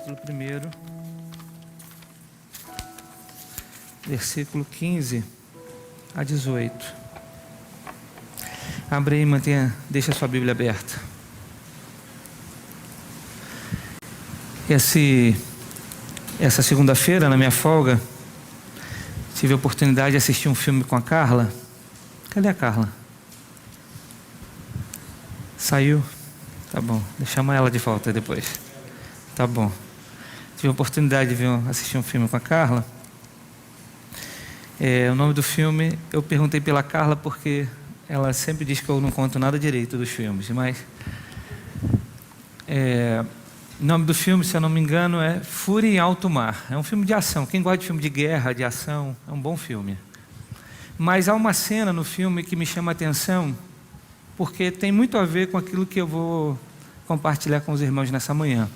capítulo 1, versículo 15 a 18. Abre aí, deixa a sua Bíblia aberta. Essa segunda-feira, na minha folga, tive a oportunidade de assistir um filme com a Carla. Cadê a Carla? Saiu? Tá bom, deixa eu chamar ela de volta depois. Tá bom. Tive a oportunidade de assistir um filme com a Carla. O nome do filme, eu perguntei pela Carla porque ela sempre diz que eu não conto nada direito dos filmes, mas o nome do filme, se eu não me engano, é Fúria em Alto Mar. É um filme de ação. Quem gosta de filme de guerra, de ação, é um bom filme. Mas há uma cena no filme que me chama a atenção, porque tem muito a ver com aquilo que eu vou compartilhar com os irmãos nessa manhã.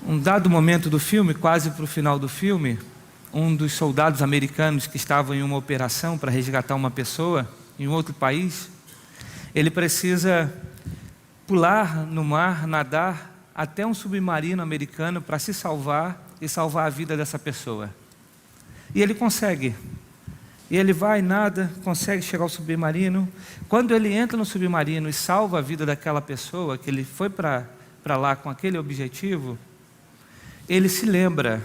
Um dado momento do filme, quase para o final do filme, um dos soldados americanos que estavam em uma operação para resgatar uma pessoa em outro país, ele precisa pular no mar, nadar até um submarino americano para se salvar e salvar a vida dessa pessoa. E ele consegue. E ele vai, nada, consegue chegar ao submarino. Quando ele entra no submarino e salva a vida daquela pessoa, que ele foi para lá com aquele objetivo, ele se lembra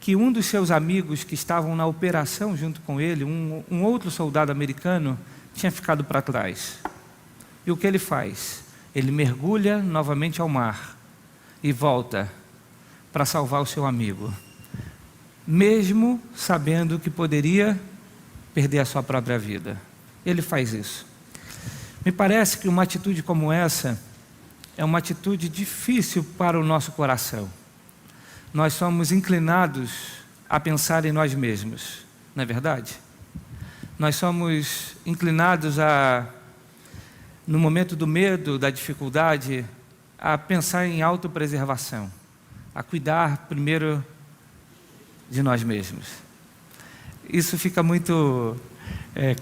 que um dos seus amigos que estavam na operação junto com ele, um outro soldado americano, tinha ficado para trás. E o que ele faz? Ele mergulha novamente ao mar e volta para salvar o seu amigo, mesmo sabendo que poderia perder a sua própria vida. Ele faz isso. Me parece que uma atitude como essa é uma atitude difícil para o nosso coração. Nós somos inclinados a pensar em nós mesmos, não é verdade? Nós somos inclinados no momento do medo, da dificuldade, a pensar em autopreservação, a cuidar primeiro de nós mesmos. Isso fica muito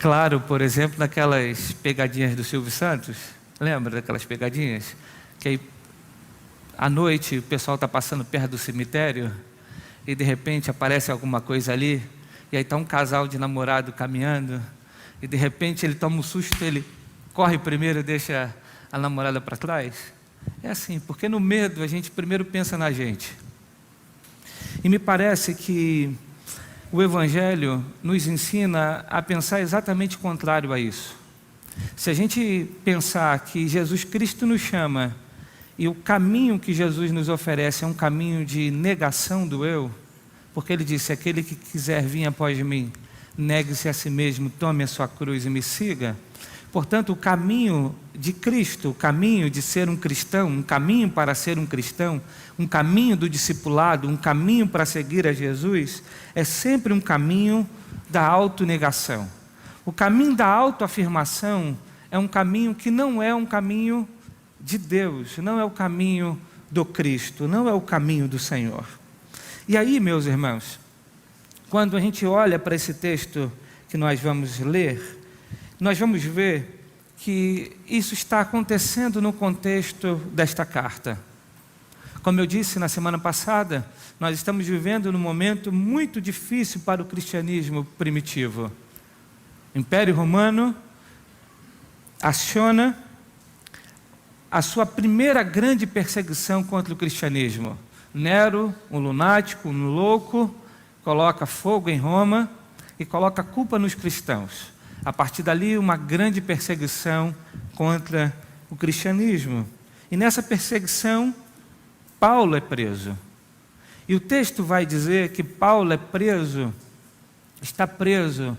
claro, por exemplo, naquelas pegadinhas do Silvio Santos. Lembra daquelas pegadinhas? Que aí, à noite, o pessoal está passando perto do cemitério e de repente aparece alguma coisa ali, e aí está um casal de namorado caminhando, e de repente ele toma um susto, ele corre primeiro e deixa a namorada para trás. É assim, porque no medo a gente primeiro pensa na gente. E me parece que o Evangelho nos ensina a pensar exatamente o contrário a isso. Se a gente pensar que Jesus Cristo nos chama, e o caminho que Jesus nos oferece é um caminho de negação do eu, porque Ele disse, aquele que quiser vir após mim, negue-se a si mesmo, tome a sua cruz e me siga. Portanto, o caminho de Cristo, o caminho de ser um cristão, um caminho para ser um cristão, um caminho do discipulado, um caminho para seguir a Jesus, é sempre um caminho da autonegação. O caminho da autoafirmação é um caminho que não é um caminho de Deus, não é o caminho do Cristo, não é o caminho do Senhor. E aí, meus irmãos, quando a gente olha para esse texto que nós vamos ler, nós vamos ver que isso está acontecendo no contexto desta carta. Como eu disse na semana passada, nós estamos vivendo num momento muito difícil para o cristianismo primitivo. O Império Romano aciona a sua primeira grande perseguição contra o cristianismo. Nero, um lunático, um louco, coloca fogo em Roma e coloca a culpa nos cristãos. A partir dali, uma grande perseguição contra o cristianismo. E nessa perseguição, Paulo é preso. E o texto vai dizer que Paulo é preso, está preso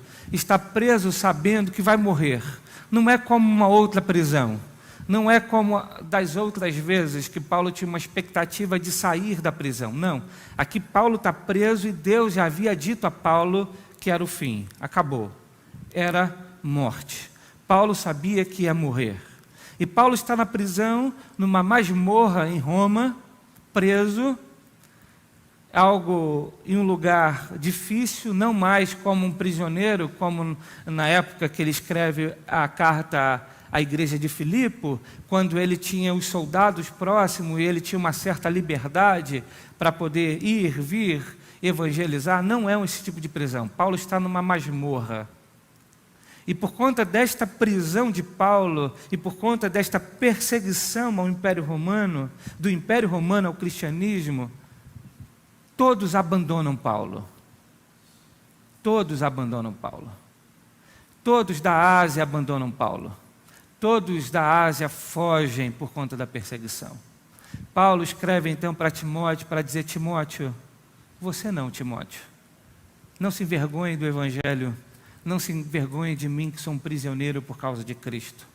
sabendo que vai morrer. Não é como uma outra prisão. Não é como das outras vezes que Paulo tinha uma expectativa de sair da prisão. Não. Aqui Paulo está preso e Deus já havia dito a Paulo que era o fim. Acabou. Era morte. Paulo sabia que ia morrer. E Paulo está na prisão, numa masmorra em Roma, preso, algo em um lugar difícil, não mais como um prisioneiro, como na época que ele escreve a carta a igreja de Filipe, quando ele tinha os soldados próximos e ele tinha uma certa liberdade para poder ir, vir, evangelizar, não é esse tipo de prisão. Paulo está numa masmorra. E por conta desta prisão de Paulo, e por conta desta perseguição ao Império Romano, do Império Romano ao cristianismo, todos abandonam Paulo. Todos abandonam Paulo. Todos da Ásia abandonam Paulo. Todos da Ásia fogem por conta da perseguição. Paulo escreve então para Timóteo, para dizer: Timóteo, você não, Timóteo, não se envergonhe do Evangelho, não se envergonhe de mim, que sou um prisioneiro por causa de Cristo.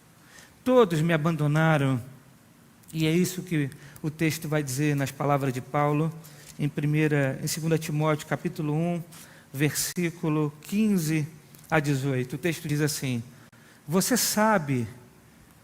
Todos me abandonaram, e é isso que o texto vai dizer nas palavras de Paulo, em 2 Timóteo, capítulo 1, versículo 15 a 18. O texto diz assim: você sabe,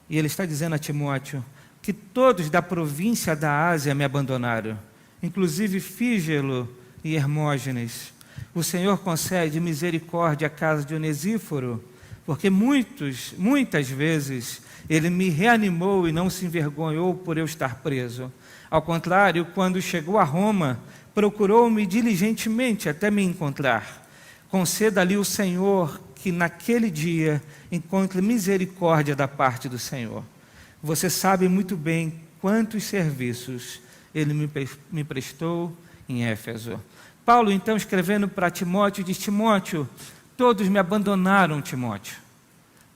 e ele está dizendo a Timóteo, que todos da província da Ásia me abandonaram, inclusive Fígelo e Hermógenes. O Senhor concede misericórdia à casa de Onesíforo, porque muitas vezes ele me reanimou e não se envergonhou por eu estar preso. Ao contrário, quando chegou a Roma, procurou-me diligentemente até me encontrar. Conceda-lhe o Senhor que naquele dia encontre misericórdia da parte do Senhor. Você sabe muito bem quantos serviços ele me prestou em Éfeso. Paulo, então, escrevendo para Timóteo, diz: Timóteo, todos me abandonaram, Timóteo.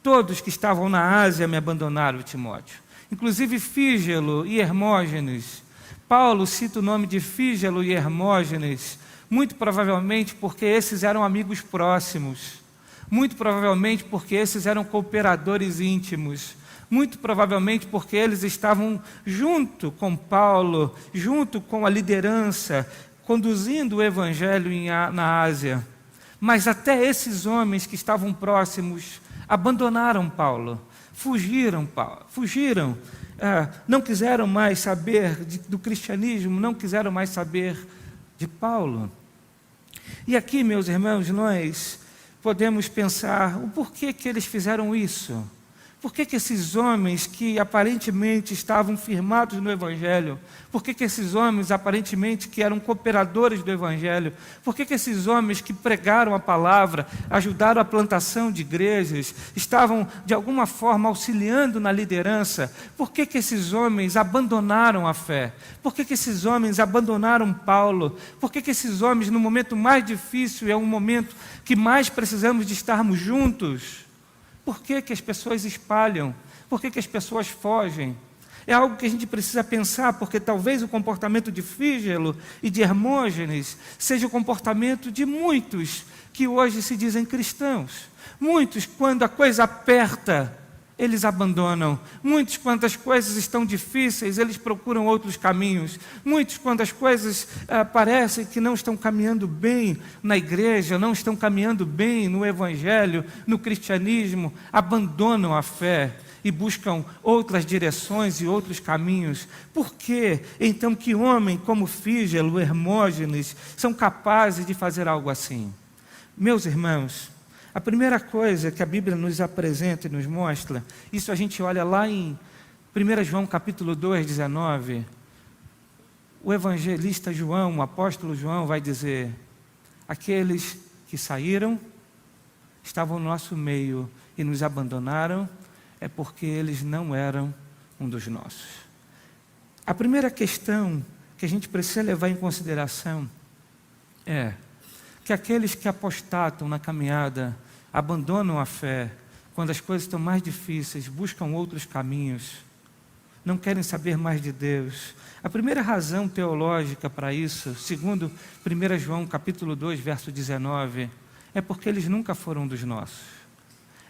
Todos que estavam na Ásia me abandonaram, Timóteo. Inclusive Fígelo e Hermógenes. Paulo cita o nome de Fígelo e Hermógenes, muito provavelmente porque esses eram amigos próximos. Muito provavelmente porque esses eram cooperadores íntimos. Muito provavelmente porque eles estavam junto com Paulo, junto com a liderança, conduzindo o Evangelho na Ásia. Mas até esses homens que estavam próximos abandonaram Paulo, fugiram, não quiseram mais saber do cristianismo, não quiseram mais saber de Paulo. E aqui, meus irmãos, nós podemos pensar o porquê que eles fizeram isso. Por que esses homens que aparentemente estavam firmados no Evangelho, por que esses homens aparentemente que eram cooperadores do Evangelho, por que esses homens que pregaram a palavra, ajudaram a plantação de igrejas, estavam de alguma forma auxiliando na liderança, por que esses homens abandonaram a fé? Por que esses homens abandonaram Paulo? Por que esses homens, no momento mais difícil, é um momento que mais precisamos de estarmos juntos? Por que as pessoas espalham? Por que as pessoas fogem? É algo que a gente precisa pensar, porque talvez o comportamento de Fígelo e de Hermógenes seja o comportamento de muitos que hoje se dizem cristãos. Muitos, quando a coisa aperta, eles abandonam. Muitos, quando as coisas estão difíceis, eles procuram outros caminhos. Muitos, quando as coisas parecem que não estão caminhando bem na igreja, não estão caminhando bem no Evangelho, no cristianismo, abandonam a fé e buscam outras direções e outros caminhos. Por que, então, que homem como Fígelo, Hermógenes, são capazes de fazer algo assim? Meus irmãos, a primeira coisa que a Bíblia nos apresenta e nos mostra, isso a gente olha lá em 1 João capítulo 2, 19, o evangelista João, o apóstolo João vai dizer: aqueles que saíram, estavam no nosso meio e nos abandonaram, é porque eles não eram um dos nossos. A primeira questão que a gente precisa levar em consideração é que aqueles que apostatam na caminhada, abandonam a fé, quando as coisas estão mais difíceis, buscam outros caminhos, não querem saber mais de Deus. A primeira razão teológica para isso, segundo 1 João capítulo 2, verso 19, é porque eles nunca foram dos nossos.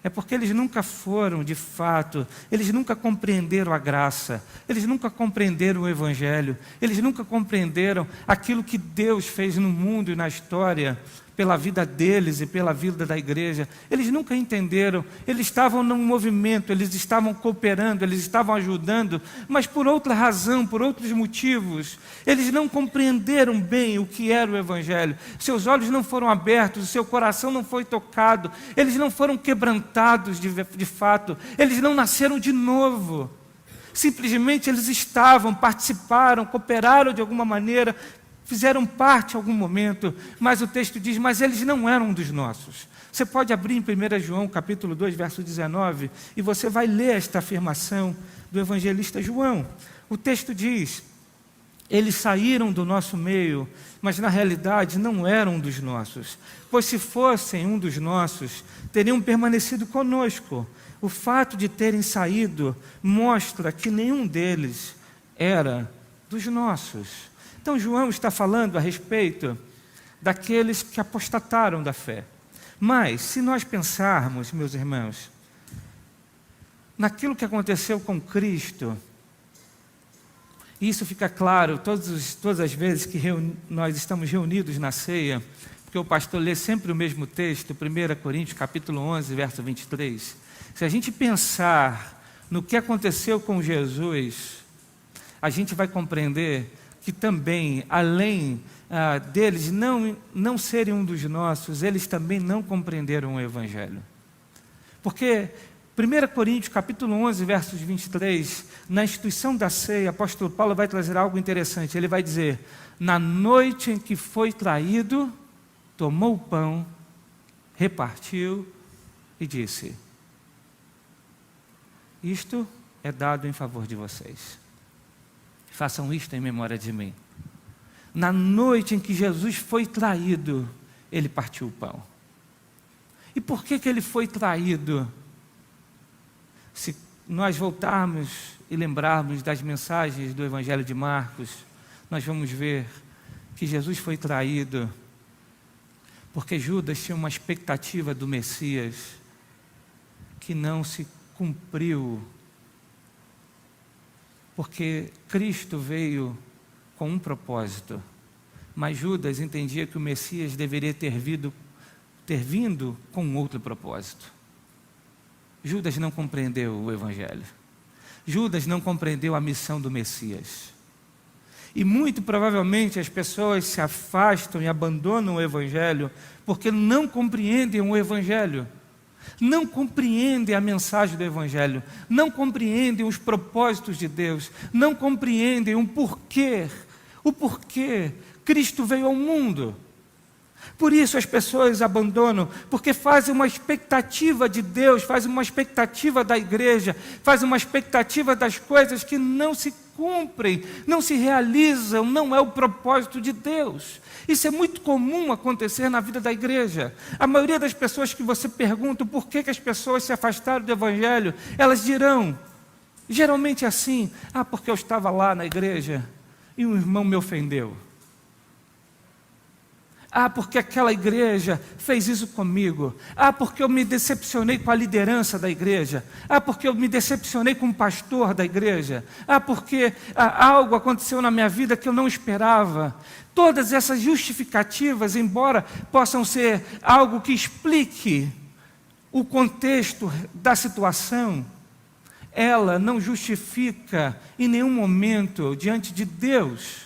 É porque eles nunca foram, de fato, eles nunca compreenderam a graça, eles nunca compreenderam o Evangelho, eles nunca compreenderam aquilo que Deus fez no mundo e na história pela vida deles e pela vida da igreja. Eles nunca entenderam, eles estavam num movimento, eles estavam cooperando, eles estavam ajudando, mas por outra razão, por outros motivos. Eles não compreenderam bem o que era o Evangelho. Seus olhos não foram abertos, o seu coração não foi tocado, eles não foram quebrantados de fato, eles não nasceram de novo. Simplesmente eles estavam, participaram, cooperaram de alguma maneira, fizeram parte em algum momento, mas o texto diz, mas eles não eram dos nossos. Você pode abrir em 1 João, capítulo 2, verso 19, e você vai ler esta afirmação do evangelista João. O texto diz, eles saíram do nosso meio, mas na realidade não eram dos nossos, pois se fossem um dos nossos, teriam permanecido conosco. O fato de terem saído mostra que nenhum deles era dos nossos. Então João está falando a respeito daqueles que apostataram da fé. Mas, se nós pensarmos, meus irmãos, naquilo que aconteceu com Cristo, e isso fica claro todas as vezes que nós estamos reunidos na ceia, porque o pastor lê sempre o mesmo texto, 1 Coríntios capítulo 11, verso 23. Se a gente pensar no que aconteceu com Jesus, a gente vai compreender que também, além deles não serem um dos nossos, eles também não compreenderam o Evangelho. Porque 1 Coríntios capítulo 11, versos 23, na instituição da ceia, o apóstolo Paulo vai trazer algo interessante. Ele vai dizer, na noite em que foi traído, tomou o pão, repartiu e disse, isto é dado em favor de vocês. Façam isto em memória de mim. Na noite em que Jesus foi traído, ele partiu o pão. E por que ele foi traído? Se nós voltarmos e lembrarmos das mensagens do Evangelho de Marcos, nós vamos ver que Jesus foi traído porque Judas tinha uma expectativa do Messias que não se cumpriu. Porque Cristo veio com um propósito, mas Judas entendia que o Messias deveria ter vindo com outro propósito. Judas não compreendeu o Evangelho. Judas não compreendeu a missão do Messias. E muito provavelmente as pessoas se afastam e abandonam o Evangelho porque não compreendem o Evangelho. Não compreendem a mensagem do Evangelho, não compreendem os propósitos de Deus, não compreendem o porquê Cristo veio ao mundo. Por isso as pessoas abandonam, porque fazem uma expectativa de Deus, fazem uma expectativa da igreja, fazem uma expectativa das coisas que não se cumprem, não se realizam, não é o propósito de Deus. Isso é muito comum acontecer na vida da igreja. A maioria das pessoas que você pergunta por que as pessoas se afastaram do Evangelho, elas dirão, geralmente assim, porque eu estava lá na igreja e um irmão me ofendeu. Porque aquela igreja fez isso comigo. Porque eu me decepcionei com a liderança da igreja. Porque eu me decepcionei com o pastor da igreja. Porque algo aconteceu na minha vida que eu não esperava. Todas essas justificativas, embora possam ser algo que explique o contexto da situação, ela não justifica em nenhum momento diante de Deus.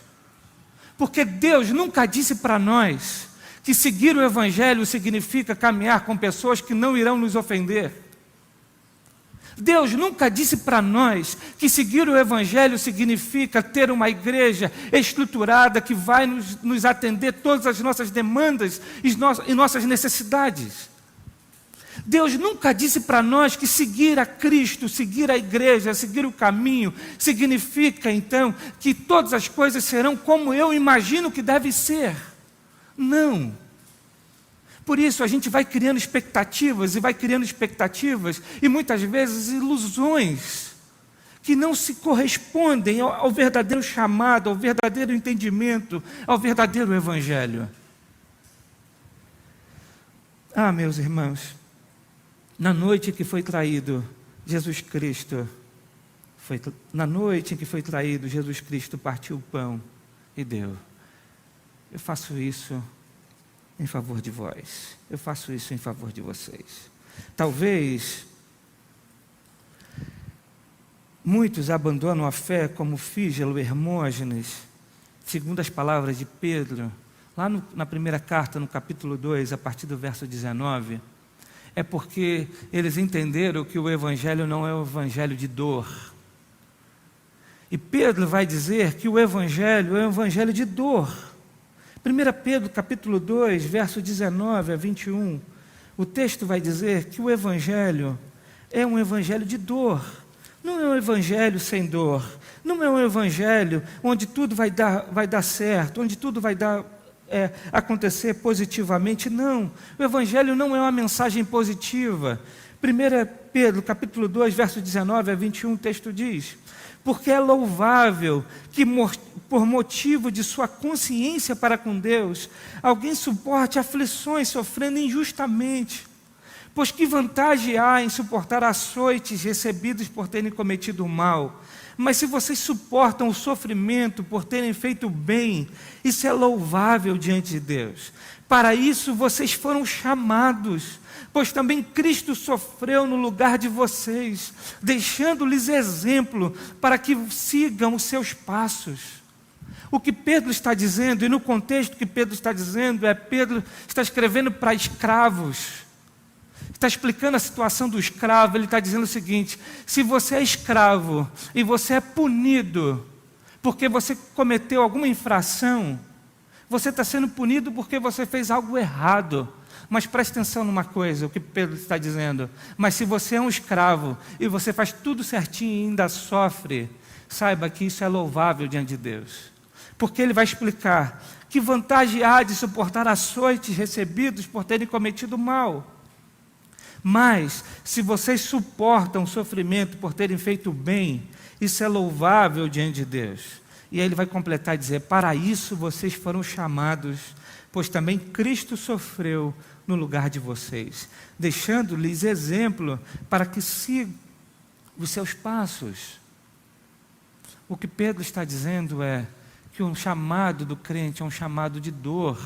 Porque Deus nunca disse para nós que seguir o Evangelho significa caminhar com pessoas que não irão nos ofender. Deus nunca disse para nós que seguir o Evangelho significa ter uma igreja estruturada que vai nos atender todas as nossas demandas e nossas necessidades. Deus nunca disse para nós que seguir a Cristo, seguir a igreja, seguir o caminho, significa então que todas as coisas serão como eu imagino que deve ser. Não. Por isso a gente vai criando expectativas e muitas vezes ilusões que não se correspondem ao verdadeiro chamado, ao verdadeiro entendimento, ao verdadeiro Evangelho. Meus irmãos, na noite em que foi traído, Jesus Cristo partiu o pão e deu. Eu faço isso em favor de vós. Eu faço isso em favor de vocês. Talvez muitos abandonam a fé como Fígelo, Hermógenes, segundo as palavras de Pedro, lá na primeira carta, no capítulo 2, a partir do verso 19, é porque eles entenderam que o Evangelho não é o Evangelho de dor. E Pedro vai dizer que o Evangelho é o Evangelho de dor. 1 Pedro capítulo 2, verso 19 a 21, o texto vai dizer que o Evangelho é um Evangelho de dor. Não é um Evangelho sem dor. Não é um Evangelho onde tudo vai dar certo, onde tudo vai acontecer positivamente. Não. O Evangelho não é uma mensagem positiva. 1 Pedro capítulo 2, verso 19 a 21, o texto diz: porque é louvável que, por motivo de sua consciência para com Deus, alguém suporte aflições sofrendo injustamente. Pois que vantagem há em suportar açoites recebidos por terem cometido o mal? Mas se vocês suportam o sofrimento por terem feito o bem, isso é louvável diante de Deus. Para isso vocês foram chamados, pois também Cristo sofreu no lugar de vocês, deixando-lhes exemplo para que sigam os seus passos. O que Pedro está dizendo, e no contexto que Pedro está dizendo, Pedro está escrevendo para escravos, está explicando a situação do escravo. Ele está dizendo o seguinte: se você é escravo e você é punido porque você cometeu alguma infração, você está sendo punido porque você fez algo errado. Mas preste atenção numa coisa, o que Pedro está dizendo: mas se você é um escravo e você faz tudo certinho e ainda sofre, saiba que isso é louvável diante de Deus. Porque ele vai explicar que vantagem há de suportar açoites recebidos por terem cometido mal. Mas se vocês suportam o sofrimento por terem feito o bem, isso é louvável diante de Deus. E aí ele vai completar e dizer: para isso vocês foram chamados, pois também Cristo sofreu no lugar de vocês, deixando-lhes exemplo para que sigam os seus passos. O que Pedro está dizendo é que um chamado do crente é um chamado de dor,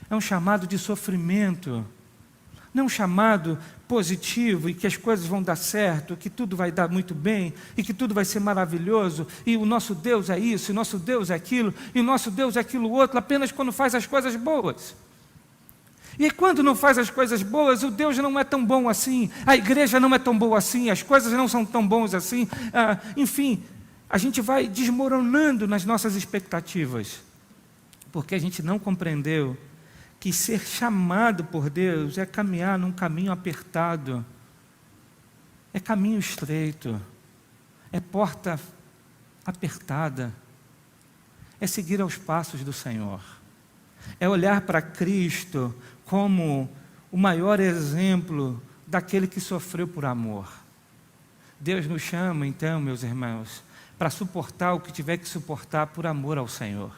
é um chamado de sofrimento, não um chamado positivo e que as coisas vão dar certo, que tudo vai dar muito bem e que tudo vai ser maravilhoso e o nosso Deus é isso, e o nosso Deus é aquilo, e o nosso Deus é aquilo outro, apenas quando faz as coisas boas. E quando não faz as coisas boas, o Deus não é tão bom assim, a igreja não é tão boa assim, as coisas não são tão bons assim, enfim, a gente vai desmoronando nas nossas expectativas, porque a gente não compreendeu que ser chamado por Deus é caminhar num caminho apertado, é caminho estreito, é porta apertada, é seguir aos passos do Senhor, é olhar para Cristo como o maior exemplo daquele que sofreu por amor. Deus nos chama então, meus irmãos, para suportar o que tiver que suportar por amor ao Senhor.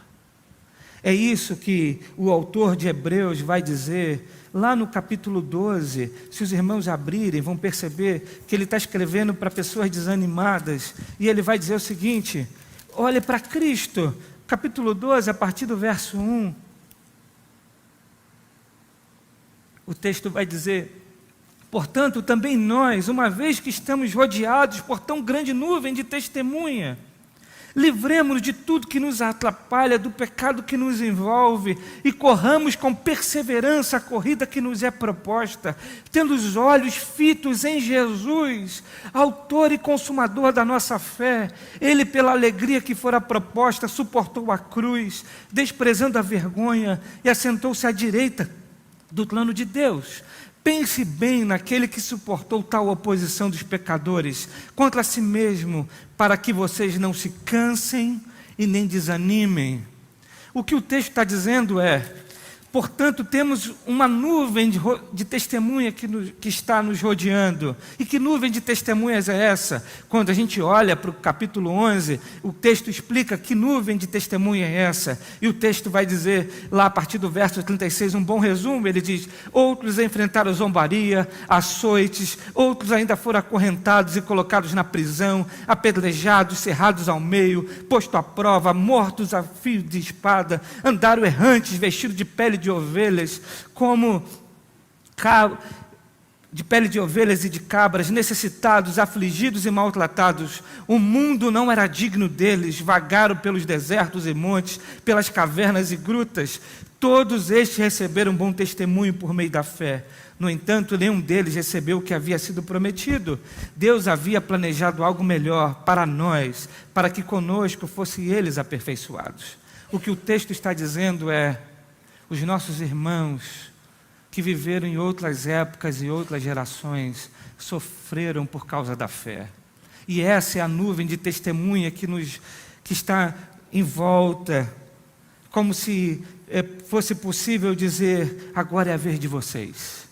É isso que o autor de Hebreus vai dizer lá no capítulo 12. Se os irmãos abrirem, vão perceber que ele está escrevendo para pessoas desanimadas, e ele vai dizer o seguinte: olhe para Cristo, capítulo 12, a partir do verso 1. O texto vai dizer: portanto, também nós, uma vez que estamos rodeados por tão grande nuvem de testemunha, livremo-nos de tudo que nos atrapalha, do pecado que nos envolve, e corramos com perseverança a corrida que nos é proposta, tendo os olhos fitos em Jesus, autor e consumador da nossa fé. Ele, pela alegria que fora proposta, suportou a cruz, desprezando a vergonha, e assentou-se à direita do trono de Deus. Pense bem naquele que suportou tal oposição dos pecadores contra si mesmo, para que vocês não se cansem e nem desanimem. O que o texto está dizendo é: portanto, temos uma nuvem de testemunha que está nos rodeando. E que nuvem de testemunhas é essa? Quando a gente olha para o capítulo 11, o texto explica que nuvem de testemunha é essa. E o texto vai dizer, lá a partir do verso 36, um bom resumo. Ele diz: outros enfrentaram zombaria, açoites, outros ainda foram acorrentados e colocados na prisão, apedrejados, cerrados ao meio, posto à prova, mortos a fio de espada, andaram errantes, vestidos de pele de de ovelhas, de pele de ovelhas e de cabras, necessitados, afligidos e maltratados. O mundo não era digno deles, vagaram pelos desertos e montes, pelas cavernas e grutas. Todos estes receberam bom testemunho por meio da fé. No entanto, nenhum deles recebeu o que havia sido prometido. Deus havia planejado algo melhor para nós, para que conosco fossem eles aperfeiçoados. O que o texto está dizendo é: os nossos irmãos que viveram em outras épocas e outras gerações sofreram por causa da fé. E essa é a nuvem de testemunha que está em volta, como se fosse possível dizer: agora é a vez de vocês.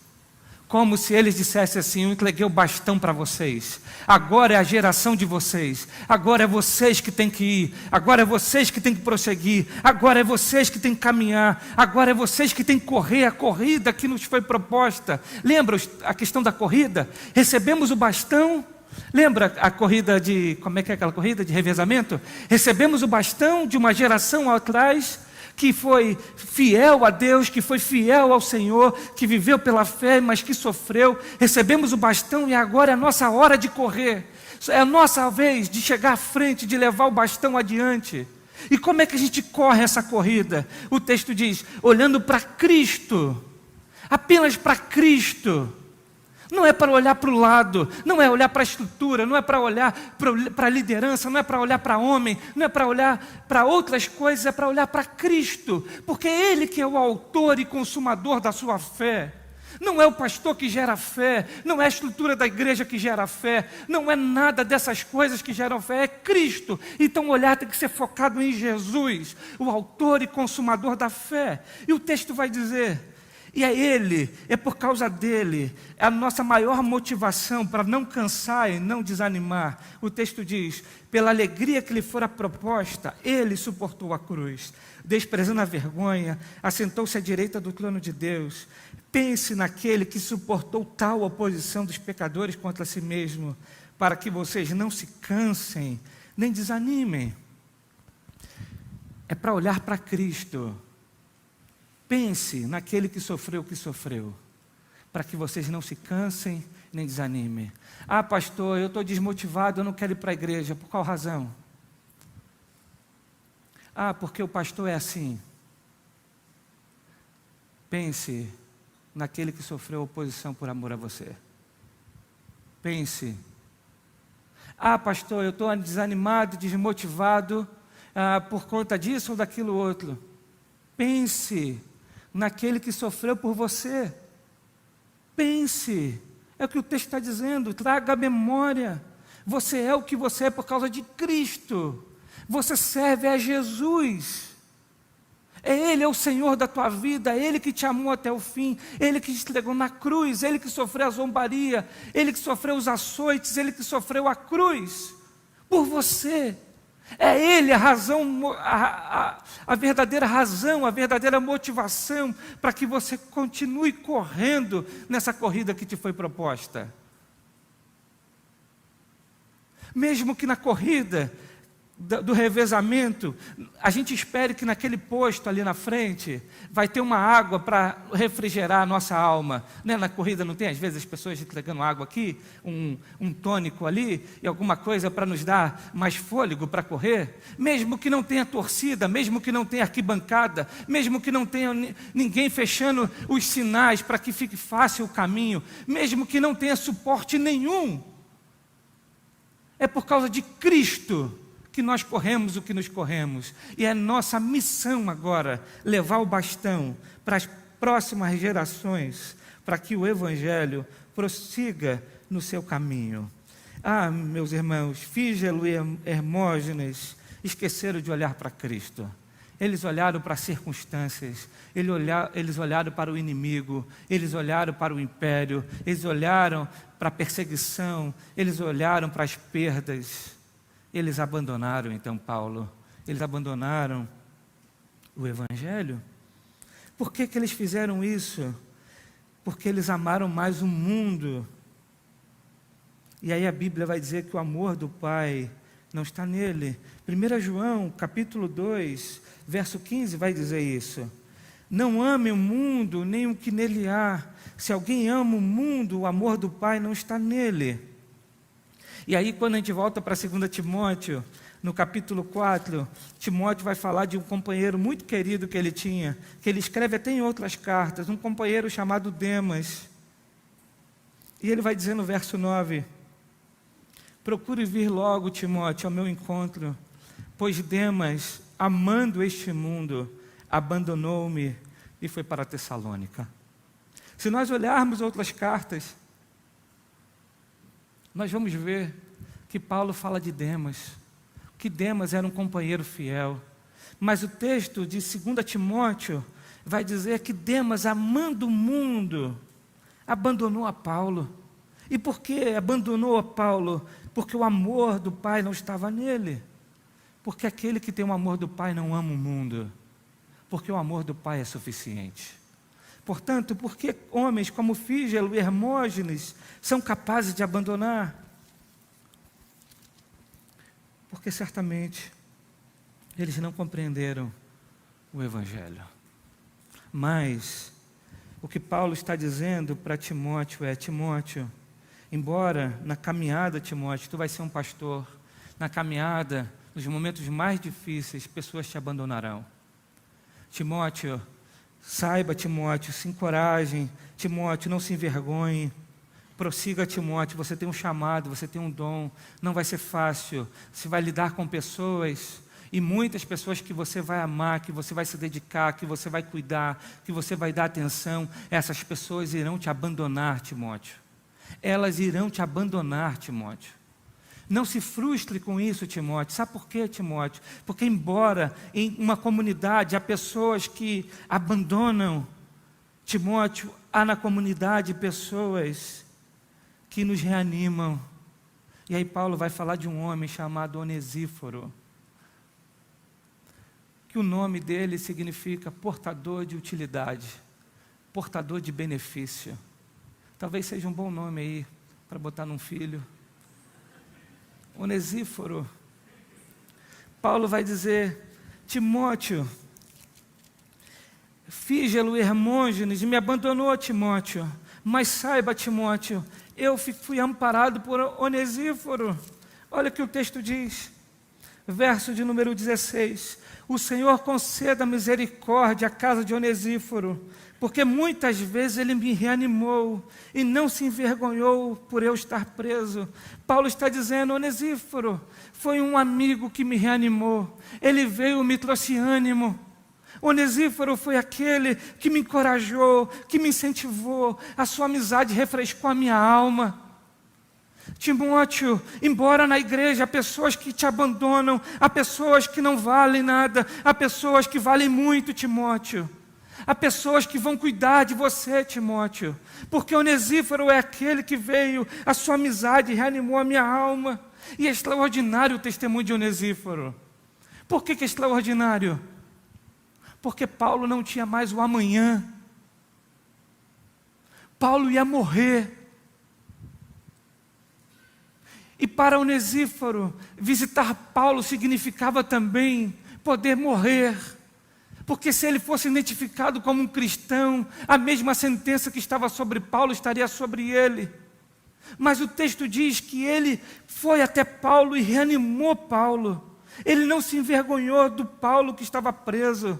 Como se eles dissessem assim: eu entreguei o bastão para vocês, agora é a geração de vocês, agora é vocês que têm que ir, agora é vocês que têm que prosseguir, agora é vocês que têm que caminhar, agora é vocês que têm que correr a corrida que nos foi proposta. Lembra a questão da corrida? Recebemos o bastão. Lembra a corrida como é que é aquela corrida de revezamento? Recebemos o bastão de uma geração atrás, que foi fiel a Deus, que foi fiel ao Senhor, que viveu pela fé, mas que sofreu. Recebemos o bastão e agora é a nossa hora de correr. É a nossa vez de chegar à frente, de levar o bastão adiante. E como é que a gente corre essa corrida? O texto diz: olhando para Cristo, apenas para Cristo. Não é para olhar para o lado, não é olhar para a estrutura, não é para olhar para a liderança, não é para olhar para homem, não é para olhar para outras coisas, é para olhar para Cristo, porque é Ele que é o autor e consumador da sua fé. Não é o pastor que gera fé, não é a estrutura da igreja que gera fé, não é nada dessas coisas que geram fé, é Cristo. Então o olhar tem que ser focado em Jesus, o autor e consumador da fé. E o texto vai dizer: e é Ele, é por causa dEle, é a nossa maior motivação para não cansar e não desanimar. O texto diz: pela alegria que lhe fora proposta, Ele suportou a cruz, desprezando a vergonha, assentou-se à direita do trono de Deus. Pense naquele que suportou tal oposição dos pecadores contra si mesmo, para que vocês não se cansem, nem desanimem. É para olhar para Cristo. Pense naquele que sofreu o que sofreu, para que vocês não se cansem nem desanimem. Ah, pastor, eu estou desmotivado, eu não quero ir para a igreja. Por qual razão? Ah, porque o pastor é assim. Pense naquele que sofreu oposição por amor a você. Pense. Ah, pastor, eu estou desanimado, desmotivado, por conta disso ou daquilo outro. Pense naquele que sofreu por você. Pense. É o que o texto está dizendo. Traga a memória. Você é o que você é por causa de Cristo. Você serve a Jesus. Ele é o Senhor da tua vida, é Ele que te amou até o fim, Ele que te entregou na cruz, Ele que sofreu a zombaria, Ele que sofreu os açoites, Ele que sofreu a cruz por você. É Ele a razão, a verdadeira razão, a verdadeira motivação para que você continue correndo nessa corrida que te foi proposta. Mesmo que na corrida do revezamento, a gente espere que naquele posto ali na frente vai ter uma água para refrigerar a nossa alma, né? Na corrida não tem às vezes as pessoas entregando água aqui, um tônico ali e alguma coisa para nos dar mais fôlego para correr. Mesmo que não tenha torcida, mesmo que não tenha arquibancada, mesmo que não tenha ninguém fechando os sinais para que fique fácil o caminho, mesmo que não tenha suporte nenhum, é por causa de Cristo que nós corremos o que nos corremos. E é nossa missão agora levar o bastão para as próximas gerações, para que o Evangelho prossiga no seu caminho. Ah, meus irmãos, Fígelo e Hermógenes esqueceram de olhar para Cristo. Eles olharam para as circunstâncias, eles olharam para o inimigo, eles olharam para o império, eles olharam para a perseguição, eles olharam para as perdas. Eles abandonaram então Paulo, eles abandonaram o Evangelho. Por que eles fizeram isso? Porque eles amaram mais o mundo. E aí a Bíblia vai dizer que o amor do Pai não está nele. 1 João, capítulo 2, verso 15, vai dizer isso. Não ame o mundo, nem o que nele há. Se alguém ama o mundo, o amor do Pai não está nele. E aí, quando a gente volta para 2 Timóteo, no capítulo 4, Timóteo vai falar de um companheiro muito querido que ele tinha, que ele escreve até em outras cartas, um companheiro chamado Demas. E ele vai dizer no verso 9: procure vir logo, Timóteo, ao meu encontro, pois Demas, amando este mundo, abandonou-me e foi para Tessalônica. Se nós olharmos outras cartas, nós vamos ver que Paulo fala de Demas, que Demas era um companheiro fiel. Mas o texto de 2 Timóteo vai dizer que Demas, amando o mundo, abandonou a Paulo. E por que abandonou a Paulo? Porque o amor do Pai não estava nele. Porque aquele que tem o amor do Pai não ama o mundo. Porque o amor do Pai é suficiente. Portanto, por que homens como Fígelo e Hermógenes são capazes de abandonar? Porque certamente eles não compreenderam o Evangelho. Mas o que Paulo está dizendo para Timóteo é: Timóteo, embora na caminhada, Timóteo, tu vais ser um pastor, na caminhada, nos momentos mais difíceis, pessoas te abandonarão. Timóteo, saiba, Timóteo, se encorajem, Timóteo, não se envergonhe. Prossiga, Timóteo, você tem um chamado, você tem um dom, não vai ser fácil, você vai lidar com pessoas, e muitas pessoas que você vai amar, que você vai se dedicar, que você vai cuidar, que você vai dar atenção, essas pessoas irão te abandonar, Timóteo. Elas irão te abandonar, Timóteo. Não se frustre com isso, Timóteo. Sabe por quê, Timóteo? Porque embora em uma comunidade há pessoas que abandonam, Timóteo, há na comunidade pessoas que nos reanimam. E aí Paulo vai falar de um homem chamado Onesíforo, que o nome dele significa portador de utilidade, portador de benefício. Talvez seja um bom nome aí para botar num filho. Onesíforo. Paulo vai dizer: Timóteo, Fígelo e Hermógenes me abandonou, Timóteo, mas saiba, Timóteo, eu fui amparado por Onesíforo. Olha o que o texto diz, verso de número 16: o Senhor conceda misericórdia à casa de Onesíforo, porque muitas vezes ele me reanimou e não se envergonhou por eu estar preso. Paulo está dizendo: Onesíforo foi um amigo que me reanimou, ele veio e me trouxe ânimo. Onesíforo foi aquele que me encorajou, que me incentivou, a sua amizade refrescou a minha alma. Timóteo, embora na igreja há pessoas que te abandonam, há pessoas que não valem nada, há pessoas que valem muito, Timóteo. Há pessoas que vão cuidar de você, Timóteo, porque Onesíforo é aquele que veio, a sua amizade reanimou a minha alma. E é extraordinário o testemunho de Onesíforo. Por que é extraordinário? Porque Paulo não tinha mais o amanhã. Paulo ia morrer. E para Onesíforo, visitar Paulo significava também poder morrer. Porque se ele fosse identificado como um cristão, a mesma sentença que estava sobre Paulo estaria sobre ele. Mas o texto diz que ele foi até Paulo e reanimou Paulo. Ele não se envergonhou do Paulo que estava preso.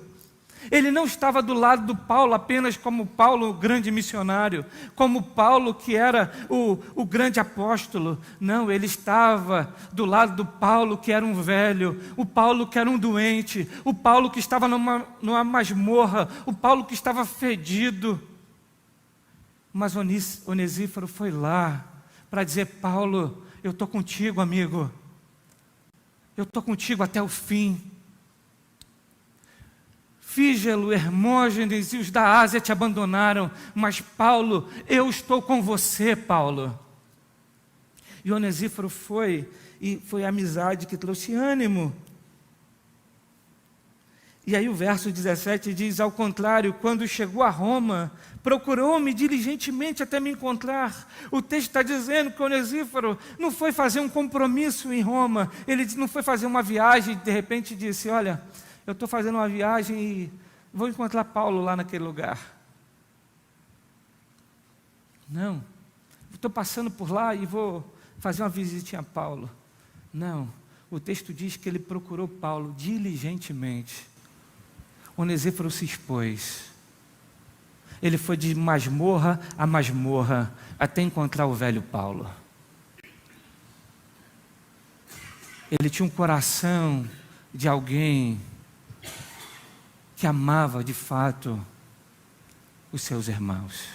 Ele não estava do lado do Paulo apenas como Paulo, o grande missionário, como Paulo que era o grande apóstolo. Não, ele estava do lado do Paulo que era um velho, o Paulo que era um doente, o Paulo que estava numa masmorra, o Paulo que estava fedido. Mas Onesíforo foi lá para dizer: Paulo, eu estou contigo, amigo. Eu estou contigo até o fim. Fígelo, Hermógenes e os da Ásia te abandonaram, mas Paulo, eu estou com você, Paulo. E Onesíforo foi, e foi a amizade que trouxe ânimo. E aí o verso 17 diz: ao contrário, quando chegou a Roma, procurou-me diligentemente até me encontrar. O texto está dizendo que Onesíforo não foi fazer um compromisso em Roma, ele não foi fazer uma viagem e de repente disse: olha, eu estou fazendo uma viagem e vou encontrar Paulo lá naquele lugar. Não, estou passando por lá e vou fazer uma visitinha a Paulo. Não, o texto diz que ele procurou Paulo diligentemente. Onesíforo se expôs. Ele foi de masmorra a masmorra até encontrar o velho Paulo. Ele tinha um coração de alguém que amava de fato os seus irmãos.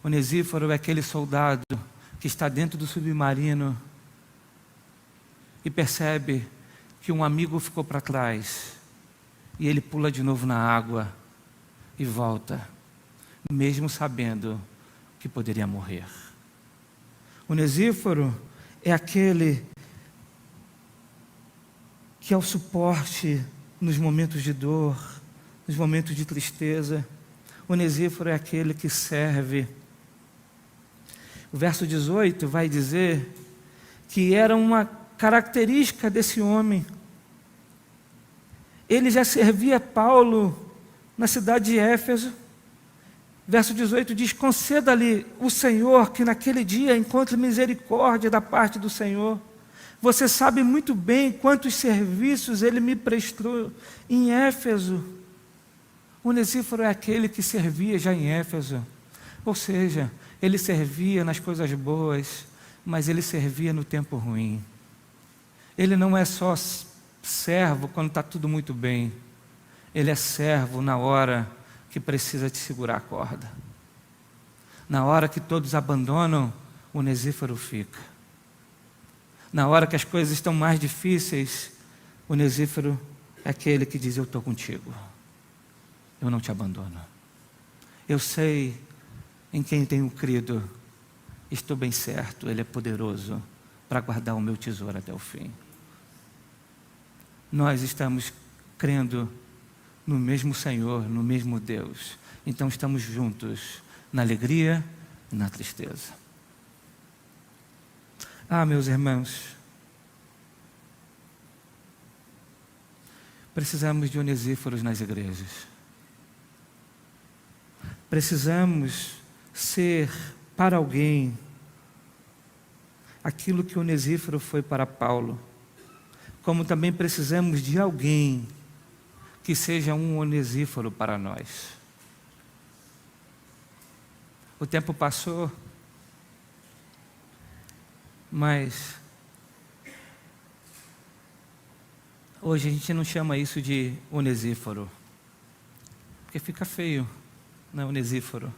Onesíforo é aquele soldado que está dentro do submarino e percebe que um amigo ficou para trás e ele pula de novo na água e volta, mesmo sabendo que poderia morrer. Onesíforo é aquele que é o suporte nos momentos de dor, nos momentos de tristeza. Onesíforo é aquele que serve. O verso 18 vai dizer que era uma característica desse homem. Ele já servia Paulo na cidade de Éfeso. Verso 18 diz: conceda-lhe o Senhor que naquele dia encontre misericórdia da parte do Senhor. Você sabe muito bem quantos serviços ele me prestou em Éfeso. Onesíforo é aquele que servia já em Éfeso. Ou seja, ele servia nas coisas boas, mas ele servia no tempo ruim. Ele não é só servo quando está tudo muito bem. Ele é servo na hora que precisa te segurar a corda. Na hora que todos abandonam, Onesíforo fica. Na hora que as coisas estão mais difíceis, Onesíforo é aquele que diz: eu estou contigo. Eu não te abandono. Eu sei em quem tenho crido. Estou bem certo, Ele é poderoso para guardar o meu tesouro até o fim. Nós estamos crendo no mesmo Senhor, no mesmo Deus. Então estamos juntos na alegria e na tristeza. Meus irmãos, precisamos de onesíforos nas igrejas. Precisamos ser para alguém aquilo que Onesíforo foi para Paulo. Como também precisamos de alguém que seja um Onesíforo para nós. O tempo passou, mas hoje a gente não chama isso de Onesíforo, porque fica feio, não é Onesíforo.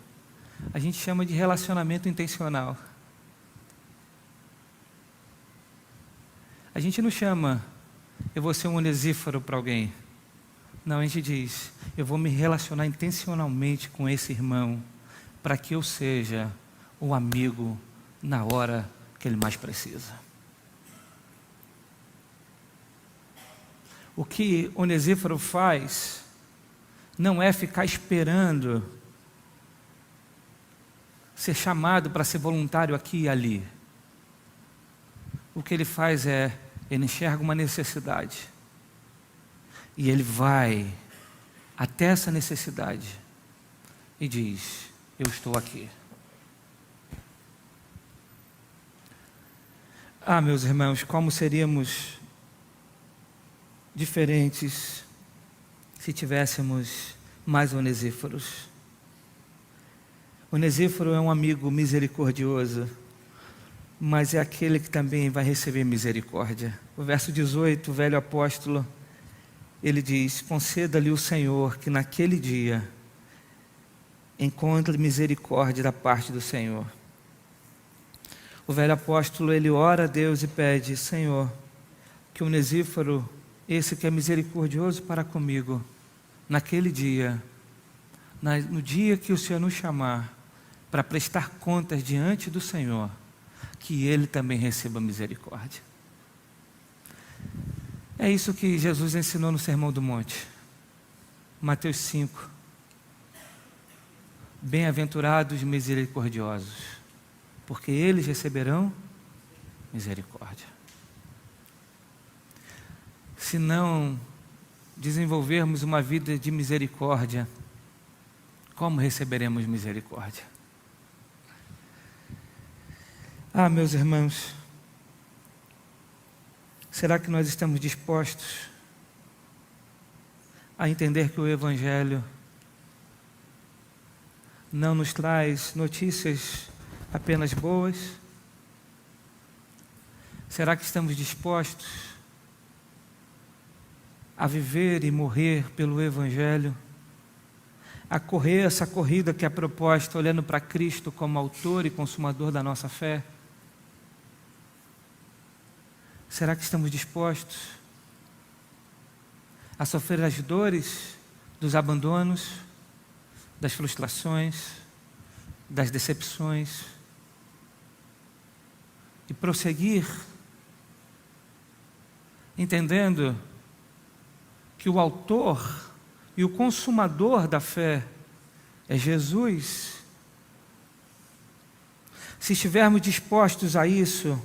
A gente chama de relacionamento intencional. A gente não chama, eu vou ser um Onesíforo para alguém. Não, a gente diz, eu vou me relacionar intencionalmente com esse irmão, para que eu seja o amigo na hora que ele mais precisa. O que Onesíforo faz não é ficar esperando ser chamado para ser voluntário aqui e ali. O que ele faz é, ele enxerga uma necessidade e ele vai até essa necessidade e diz: eu estou aqui. Meus irmãos, como seríamos diferentes se tivéssemos mais Onesíforos. Onesíforo é um amigo misericordioso, mas é aquele que também vai receber misericórdia. O verso 18, o velho apóstolo, ele diz: conceda-lhe o Senhor que naquele dia encontre misericórdia da parte do Senhor. O velho apóstolo, ele ora a Deus e pede: Senhor, que o Onesíforo, esse que é misericordioso para comigo, naquele dia, no dia que o Senhor nos chamar para prestar contas diante do Senhor, que ele também receba misericórdia. É isso que Jesus ensinou no Sermão do Monte. Mateus 5. Bem-aventurados misericordiosos, porque eles receberão misericórdia. Se não desenvolvermos uma vida de misericórdia, como receberemos misericórdia? Ah, meus irmãos, será que nós estamos dispostos a entender que o Evangelho não nos traz notícias apenas boas? Será que estamos dispostos a viver e morrer pelo Evangelho? A correr essa corrida que é proposta olhando para Cristo como autor e consumador da nossa fé? Será que estamos dispostos a sofrer as dores dos abandonos, das frustrações, das decepções e prosseguir entendendo que o autor e o consumador da fé é Jesus? Se estivermos dispostos a isso,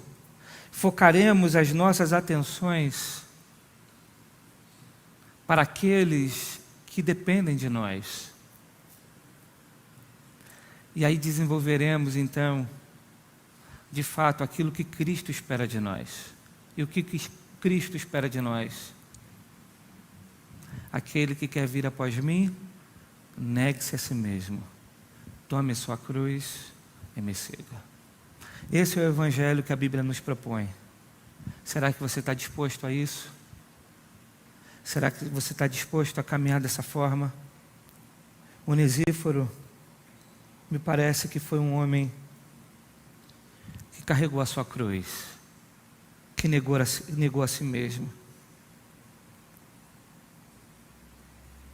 focaremos as nossas atenções para aqueles que dependem de nós. E aí desenvolveremos então, de fato, aquilo que Cristo espera de nós. E o que Cristo espera de nós? Aquele que quer vir após mim, negue-se a si mesmo, tome a sua cruz e me siga. Esse é o Evangelho que a Bíblia nos propõe. Será que você está disposto a isso? Será que você está disposto a caminhar dessa forma? Onesíforo, me parece que foi um homem que carregou a sua cruz, que negou a si mesmo.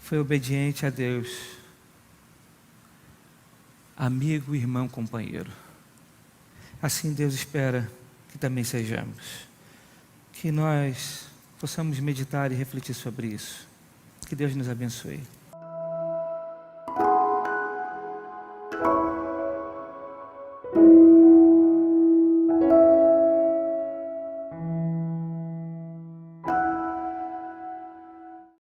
Foi obediente a Deus, amigo, irmão, companheiro. Assim Deus espera que também sejamos. Que nós possamos meditar e refletir sobre isso. Que Deus nos abençoe.